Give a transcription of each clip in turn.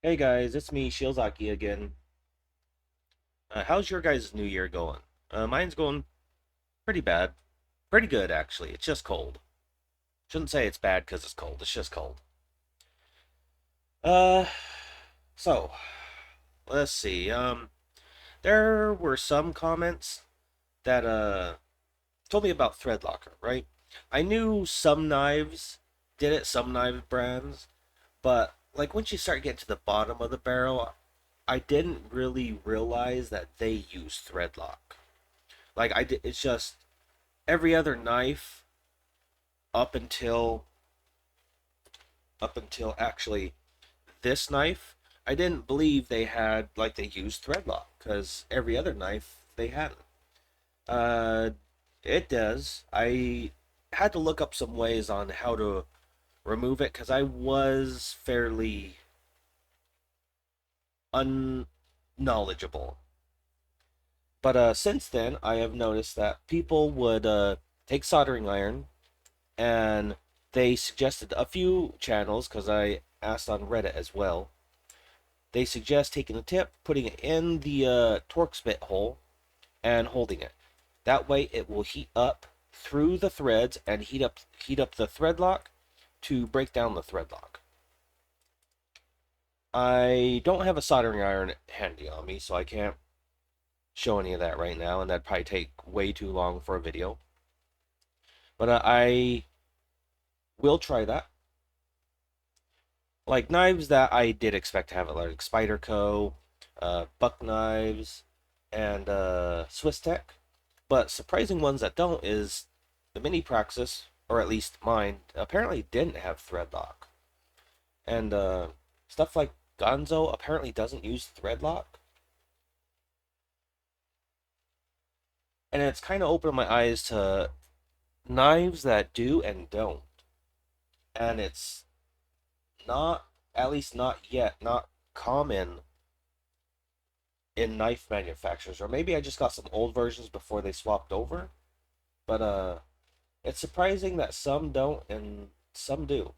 Hey guys, it's me, Shiozaki again. How's your guys' new year going? Mine's going pretty bad. Pretty good, actually. It's just cold. Shouldn't say it's bad because it's cold. It's just cold. Uh, so, let's see. There were some comments that, told me about Threadlocker, right? I knew some knives did it, some knife brands, but, like, once you start getting to the bottom of the barrel, I didn't really realize that they use Threadlock. Like I did, it's just every other knife up until actually this knife. I didn't believe they had like they used threadlock because every other knife they hadn't. Uh, it does. I had to look up some ways on how to remove it because I was fairly unknowledgeable. But since then, I have noticed that people would take soldering iron and they suggested a few channels because I asked on Reddit as well. They suggest taking a tip, putting it in the Torx bit hole, and holding it. That way, it will heat up through the threads and heat up the thread lock to break down the thread lock. I don't have a soldering iron handy on me, so I can't show any of that right now, and that'd probably take way too long for a video. But I will try that. Like knives that I did expect to have it, like Spyderco, Buck knives, and Swiss Tech. But surprising ones that don't is the Mini Praxis, or at least mine, apparently didn't have thread lock. And stuff like Gonzo apparently doesn't use thread lock. And it's kind of opened my eyes to knives that do and don't. And it's not, at least not yet, not common in knife manufacturers, or maybe I just got some old versions before they swapped over. But it's surprising that some don't and some do.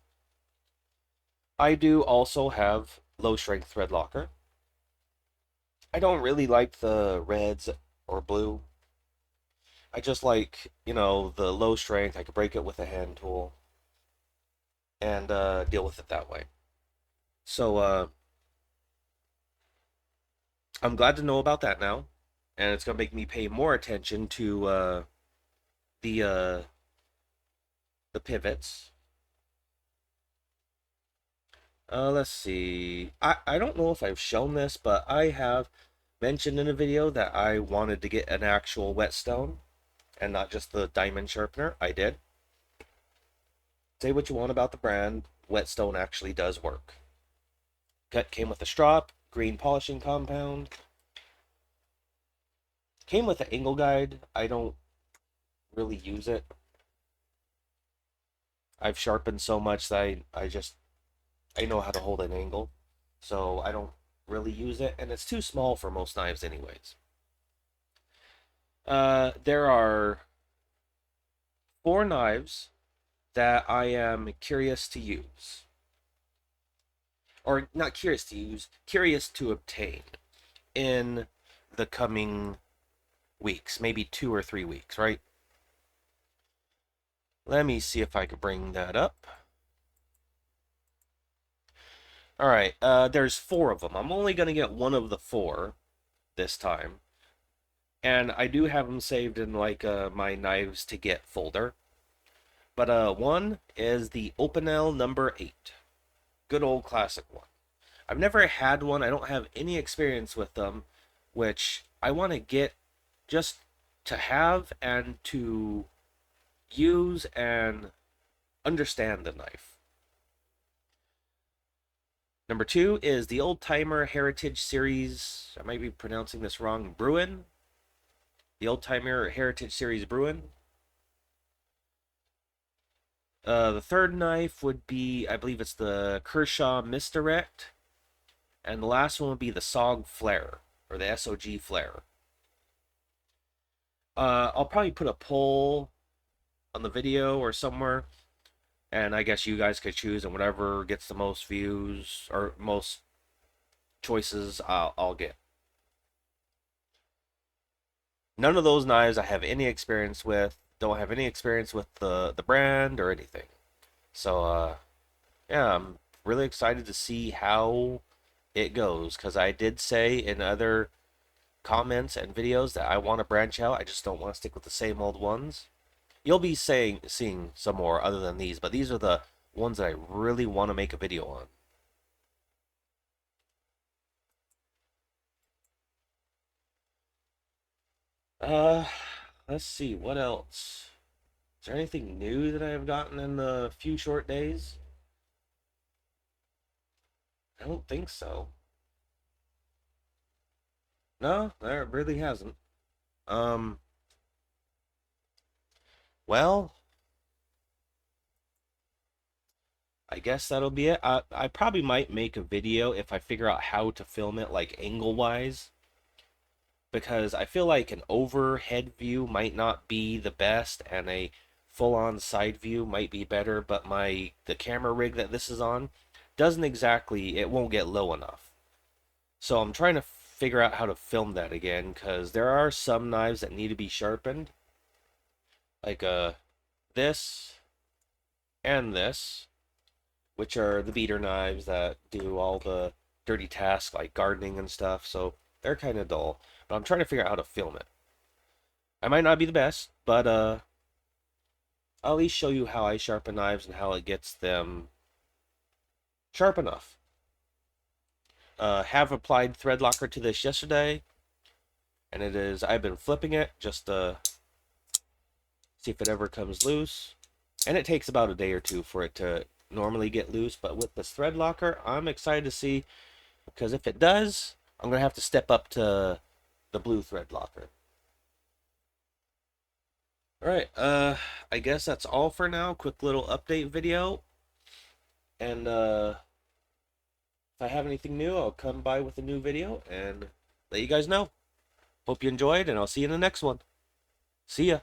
I do also have low strength thread locker. I don't really like the reds or blue. I just like, the low strength. I could break it with a hand tool and deal with it that way. So I'm glad to know about that now, and it's gonna make me pay more attention to the uh, the pivots. Let's see. I don't know if I've shown this, but I have mentioned in a video that I wanted to get an actual whetstone and not just the diamond sharpener. I did. Say what you want about the brand, whetstone actually does work. Came with a strop, green polishing compound. Came with an angle guide. I don't really use it. I've sharpened so much that I know how to hold an angle. So I don't really use it, and it's too small for most knives anyways. There are four knives that I am curious to use. Or not curious to use, curious to obtain in the coming weeks, maybe 2 or 3 weeks, right? Let me see if I could bring that up. All right, there's four of them. I'm only going to get one of the four this time. And I do have them saved in like my knives to get folder. But one is the Opinel number 8. Good old classic one. I've never had one. I don't have any experience with them, which I want to get just to have and to use and understand the knife. Number 2 is the Old Timer Heritage Series. I might be pronouncing this wrong. Bruin. The Old Timer Heritage Series Bruin. The third knife would be, I believe it's the Kershaw Misdirect. And the last one would be the SOG Flare, or the SOG Flare. I'll probably put a poll on the video or somewhere, and I guess you guys could choose, and whatever gets the most views or most choices I'll get. None of those knives I have any experience with. Don't have any experience with the brand or anything. So yeah, I'm really excited to see how it goes because I did say in other comments and videos that I want to branch out. I just don't want to stick with the same old ones. You'll be seeing some more other than these, but these are the ones that I really want to make a video on. Uh, let's see what else. Is there anything new that I have gotten in the few short days? I don't think so. No, there really hasn't. Um, well, I guess that'll be it. I probably might make a video if I figure out how to film it, like angle wise, because I feel like an overhead view might not be the best, and a full-on side view might be better. But the camera rig that this is on doesn't exactly, it won't get low enough. So I'm trying to figure out how to film that again, because there are some knives that need to be sharpened, like this and this, which are the beater knives that do all the dirty tasks like gardening and stuff. So they're kind of dull. But I'm trying to figure out how to film it. I might not be the best, but I'll at least show you how I sharpen knives and how it gets them sharp enough. Have applied thread locker to this yesterday, and I've been flipping it just to see if it ever comes loose. And it takes about a day or two for it to normally get loose, but with this thread locker, I'm excited to see, because if it does, I'm going to have to step up to the blue thread locker. Alright, I guess that's all for now. Quick little update video. And if I have anything new, I'll come by with a new video and let you guys know. Hope you enjoyed, and I'll see you in the next one. See ya.